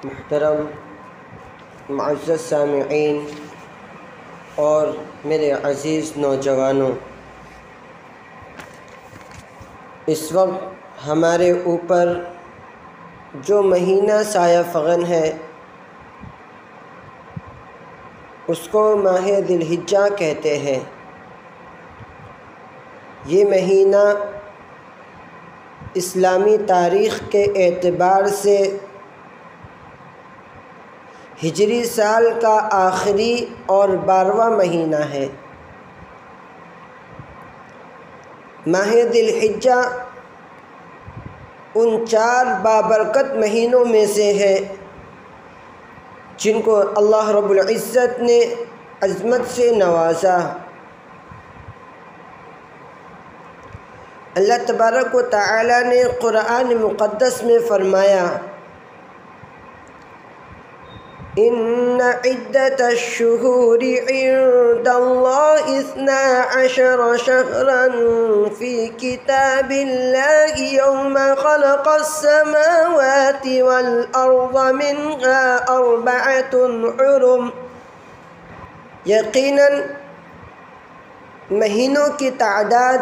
محترم معزز سامعین اور میرے عزیز نوجوانوں، اس وقت ہمارے اوپر جو مہینہ سایہ فغن ہے اس کو ماہ ذی الحجہ کہتے ہیں۔ یہ مہینہ اسلامی تاریخ کے اعتبار سے ہجری سال کا آخری اور 12واں مہینہ ہے۔ ماہ ذی الحجہ ان 4 بابرکت مہینوں میں سے ہے جن کو اللہ رب العزت نے عظمت سے نوازا۔ اللہ تبارک و تعالی نے قرآن مقدس میں فرمایا، ان عدت الشہور عند اللہ 12 شہرا فی کتاب اللہ یوم خلق السماوات والارض منها 4 حرم۔ یقیناً مہینوں کی تعداد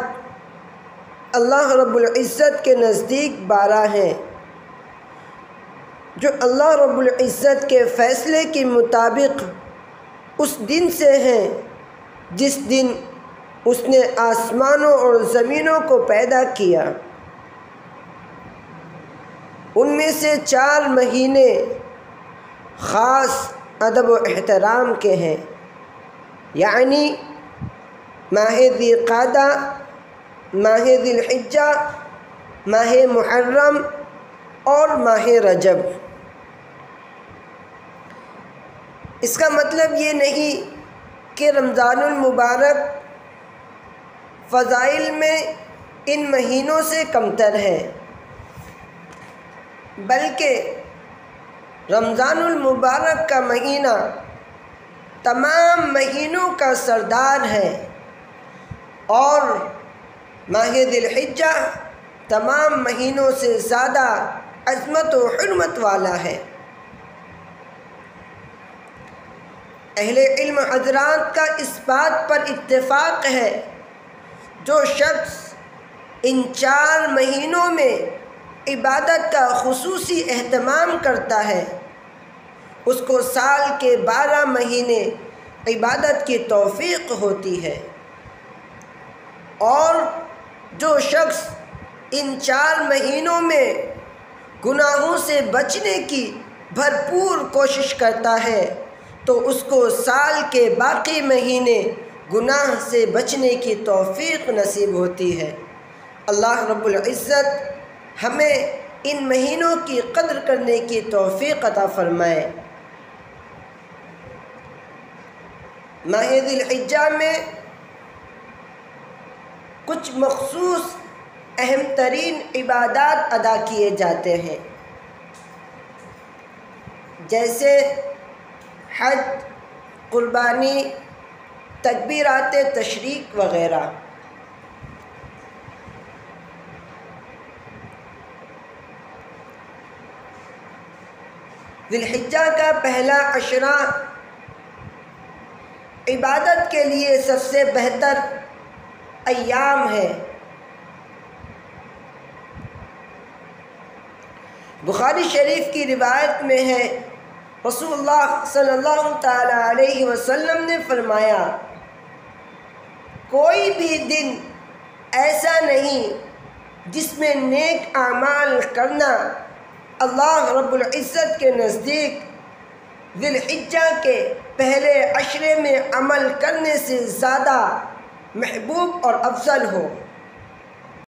اللہ رب العزت کے نزدیک 12 ہیں، جو اللہ رب العزت کے فیصلے کے مطابق اس دن سے ہیں جس دن اس نے آسمانوں اور زمینوں کو پیدا کیا۔ ان میں سے 4 مہینے خاص ادب و احترام کے ہیں، یعنی ماہ ذی قعدہ، ماہ ذی الحجہ، ماہ محرم اور ماہ رجب۔ اس کا مطلب یہ نہیں کہ رمضان المبارک فضائل میں ان مہینوں سے کمتر ہے، بلکہ رمضان المبارک کا مہینہ تمام مہینوں کا سردار ہے اور ماہ ذی الحجہ تمام مہینوں سے زیادہ عظمت و حرمت والا ہے۔ اہل علم حضرات کا اس بات پر اتفاق ہے، جو شخص ان 4 مہینوں میں عبادت کا خصوصی اہتمام کرتا ہے اس کو سال کے 12 مہینے عبادت کی توفیق ہوتی ہے، اور جو شخص ان 4 مہینوں میں گناہوں سے بچنے کی بھرپور کوشش کرتا ہے تو اس کو سال کے باقی مہینے گناہ سے بچنے کی توفیق نصیب ہوتی ہے۔ اللہ رب العزت ہمیں ان مہینوں کی قدر کرنے کی توفیق عطا فرمائے۔ ماہ ذی الحجہ میں کچھ مخصوص اہم ترین عبادات ادا کیے جاتے ہیں، جیسے حج، قربانی، تکبیرات تشریق وغیرہ۔ ذی الحجہ کا پہلا عشرہ عبادت کے لیے سب سے بہتر ایام ہے۔ بخاری شریف کی روایت میں ہے، رسول اللہ صلی اللہ تعالی علیہ وسلم نے فرمایا، کوئی بھی دن ایسا نہیں جس میں نیک اعمال کرنا اللہ رب العزت کے نزدیک ذی الحجہ کے پہلے عشرے میں عمل کرنے سے زیادہ محبوب اور افضل ہو۔